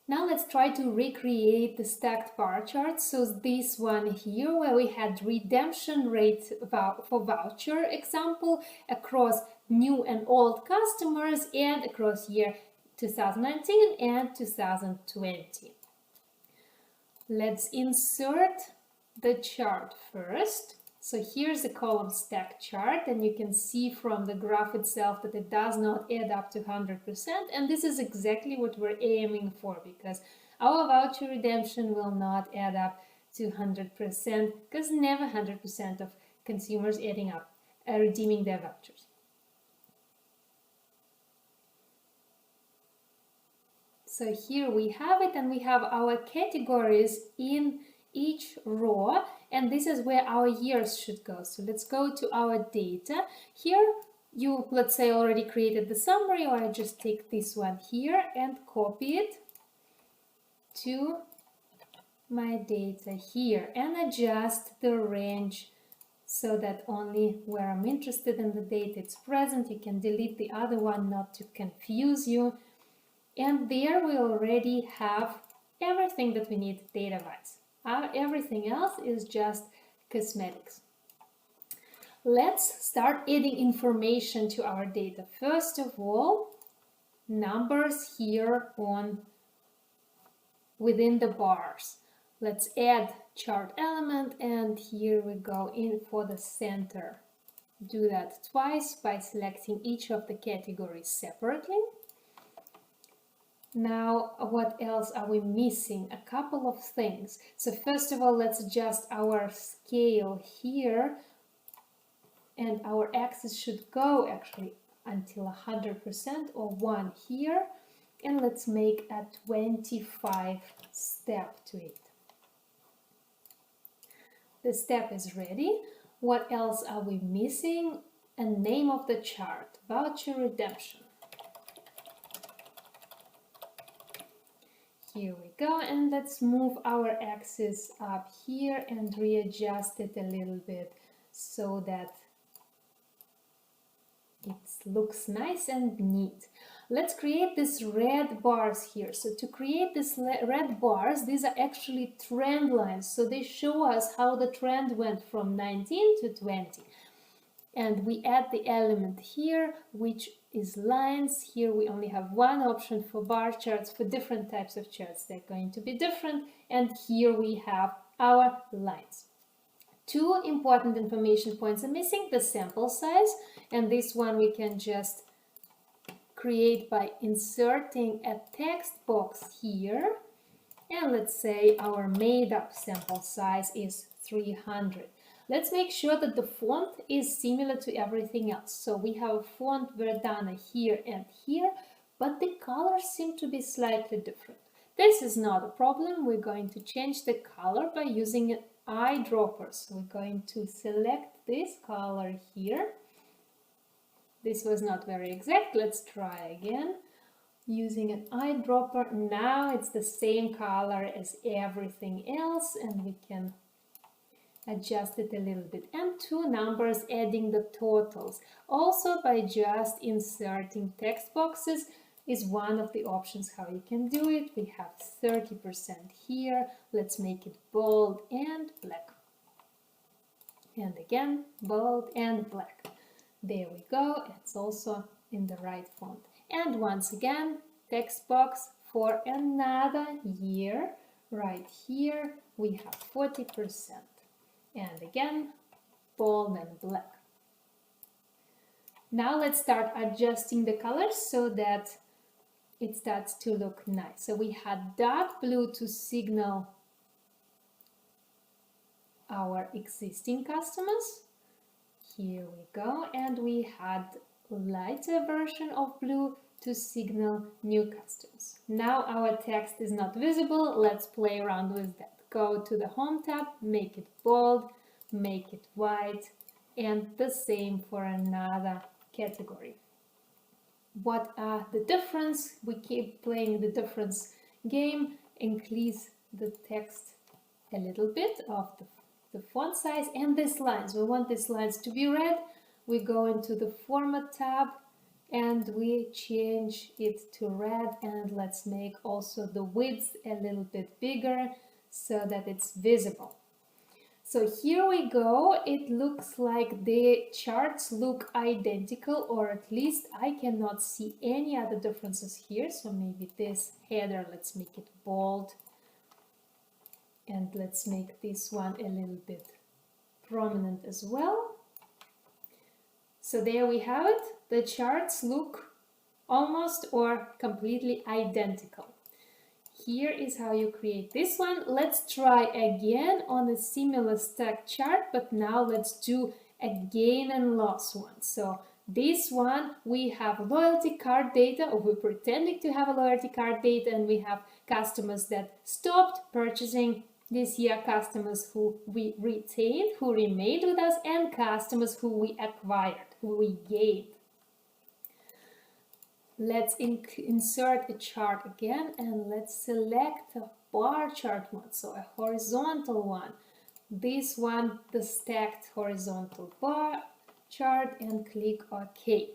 Now let's try to recreate the stacked bar chart. So this one here, where we had redemption rate for voucher example across new and old customers and across year 2019 and 2020. Let's insert the chart first. So here's the column stack chart, and you can see from the graph itself that it does not add up to 100%, and this is exactly what we're aiming for, because our voucher redemption will not add up to 100%, because never 100% of consumers redeeming their vouchers. So here we have it, and we have our categories in each row, and this is where our years should go. So let's go to our data. Here you, let's say, already created the summary, or I just take this one here and copy it to my data here and adjust the range so that only where I'm interested in the data it's present. You can delete the other one not to confuse you. And there we already have everything that we need data-wise. Everything else is just cosmetics. Let's start adding information to our data. First of all, numbers here within the bars. Let's add chart element, and here we go in for the center. Do that twice by selecting each of the categories separately. Now, what else are we missing? A couple of things. So first of all, let's adjust our scale here, and our axis should go actually until 100% or 1 here, and let's make a 25 step to it. The step is ready. What else are we missing? A name of the chart, voucher redemption. Here we go, and let's move our axis up here and readjust it a little bit so that it looks nice and neat. Let's create these red bars here. So to create these red bars, these are actually trend lines. So they show us how the trend went from 19 to 20. And we add the element here, which is lines. Here we only have one option for bar charts. For different types of charts, they're going to be different. And here we have our lines. Two important information points are missing: the sample size, and this one we can just create by inserting a text box here. And let's say our made-up sample size is 300. Let's make sure that the font is similar to everything else. So we have a font Verdana here and here, but the colors seem to be slightly different. This is not a problem. We're going to change the color by using an eyedropper. So we're going to select this color here. This was not very exact. Let's try again. Using an eyedropper, now it's the same color as everything else, and we can adjust it a little bit. And two numbers, adding the totals. Also by just inserting text boxes is one of the options how you can do it. We have 30% here. Let's make it bold and black. And again, bold and black. There we go. It's also in the right font. And once again, text box for another year. Right here we have 40%. And again, bold and black. Now let's start adjusting the colors so that it starts to look nice. So we had dark blue to signal our existing customers. Here we go. And we had lighter version of blue to signal new customers. Now our text is not visible. Let's play around with that. Go to the Home tab, make it bold, make it white, and the same for another category. What are the difference? We keep playing the difference game. Increase the text a little bit of the font size and these lines. We want these lines to be red. We go into the Format tab and we change it to red, and let's make also the width a little bit bigger so that it's visible. So here we go. It looks like the charts look identical, or at least I cannot see any other differences here. So maybe this header, let's make it bold, and let's make this one a little bit prominent as well. So there we have it. The charts look almost or completely identical. Here is how you create this one. Let's try again on a similar stack chart, but now let's do a gain and loss one. So this one, we have loyalty card data, or we're pretending to have a loyalty card data, and we have customers that stopped purchasing this year, customers who we retained, who remained with us, and customers who we acquired, who we gained. Let's insert a chart again, and let's select a bar chart one, so a horizontal one. This one, the stacked horizontal bar chart, and click OK.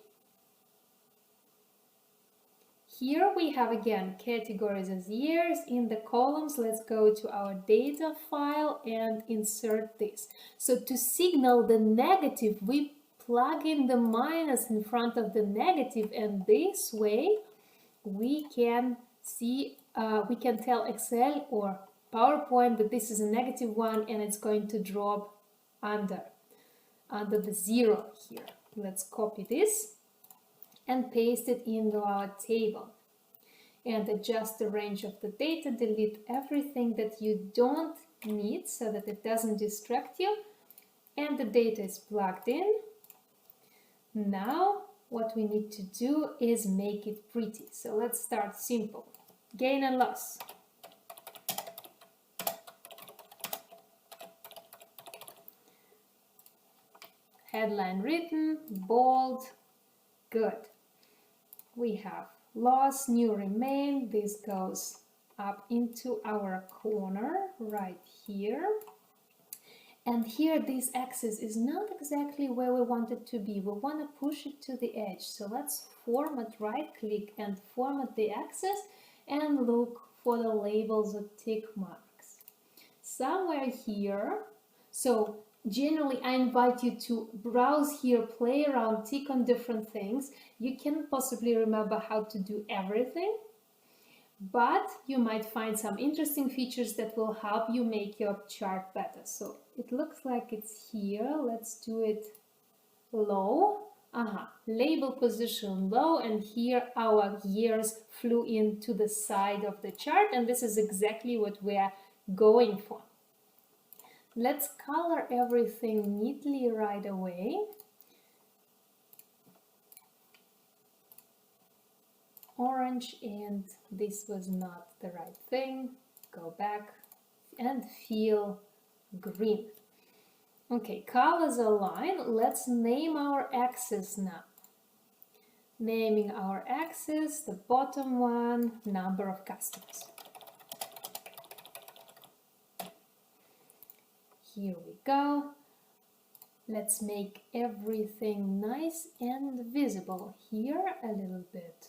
Here we have again categories as years. In the columns, let's go to our data file and insert this. So to signal the negative, we plug in the minus in front of the negative, and this way we can see, we can tell Excel or PowerPoint that this is a negative one, and it's going to drop under the 0 here. Let's copy this and paste it into our table and adjust the range of the data. Delete everything that you don't need so that it doesn't distract you, and the data is plugged in. Now what we need to do is make it pretty. So let's start simple. Gain and loss. Headline written, bold, good. We have loss, new, remain. This goes up into our corner right here. And here this axis is not exactly where we want it to be. We want to push it to the edge. So let's format, right click and format the axis and look for the labels of tick marks. Somewhere here, so generally I invite you to browse here, play around, tick on different things. You can possibly remember how to do everything, but you might find some interesting features that will help you make your chart better. So it looks like it's here. Let's do it low. Label position low, and here our years flew into the side of the chart, and this is exactly what we are going for. Let's color everything neatly right away. Orange, and this was not the right thing. Go back and feel green. Okay, colors align. Let's name our axis now. Naming our axis, the bottom one, number of customers. Here we go. Let's make everything nice and visible. Here a little bit.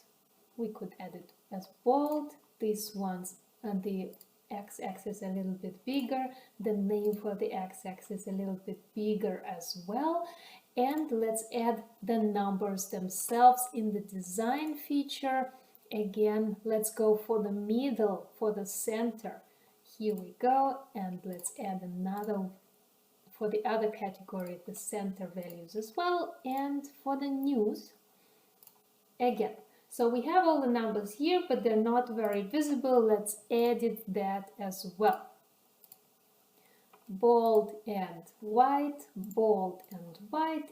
We could add it as bold. This one's and the x-axis a little bit bigger. The name for the x-axis a little bit bigger as well. And let's add the numbers themselves in the design feature. Again, let's go for the middle, for the center. Here we go, and let's add another for the other category, the center values as well, and for the news again. So we have all the numbers here, but they're not very visible. Let's edit that as well. Bold and white,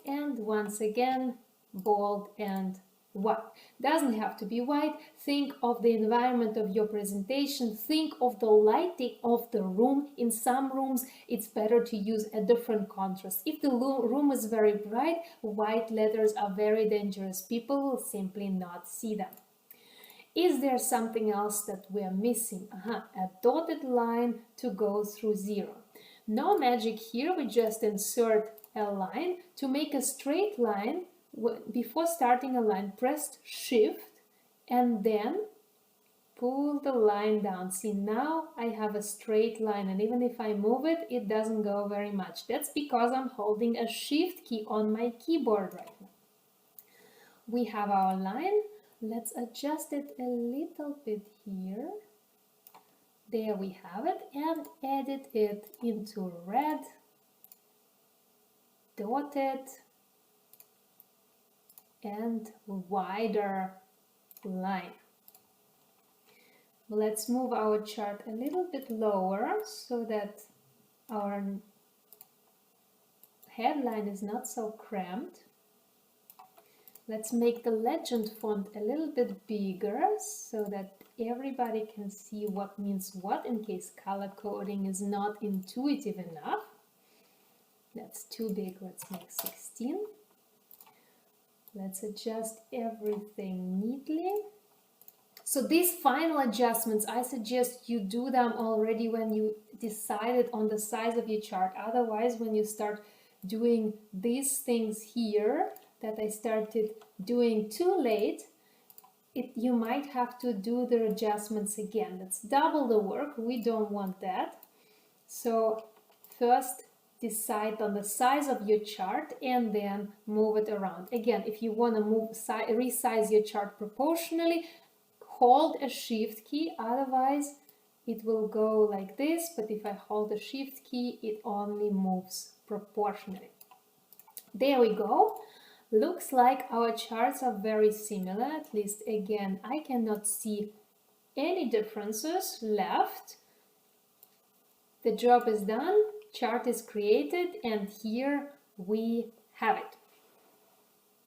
and once again, bold and white. Doesn't have to be white. Think of the environment of your presentation. Think of the lighting of the room. In some rooms, it's better to use a different contrast. If the room is very bright, white letters are very dangerous. People will simply not see them. Is there something else that we are missing? A dotted line to go through 0. No magic here. We just insert a line. To make a straight line, before starting a line, press Shift and then pull the line down. See, now I have a straight line, and even if I move it, it doesn't go very much. That's because I'm holding a Shift key on my keyboard right now. We have our line. Let's adjust it a little bit here. There we have it, and edit it into red, dotted, and wider line. Let's move our chart a little bit lower so that our headline is not so cramped. Let's make the legend font a little bit bigger so that everybody can see what means what in case color coding is not intuitive enough. That's too big, let's make 16. Let's adjust everything neatly. So these final adjustments, I suggest you do them already when you decided on the size of your chart. Otherwise, when you start doing these things here that I started doing too late, you might have to do the adjustments again. That's double the work. We don't want that. So first decide on the size of your chart and then move it around. Again, if you want to resize your chart proportionally, hold a Shift key, otherwise it will go like this, but if I hold the Shift key, it only moves proportionally. There we go. Looks like our charts are very similar, at least again, I cannot see any differences left. The job is done, chart is created, and here we have it.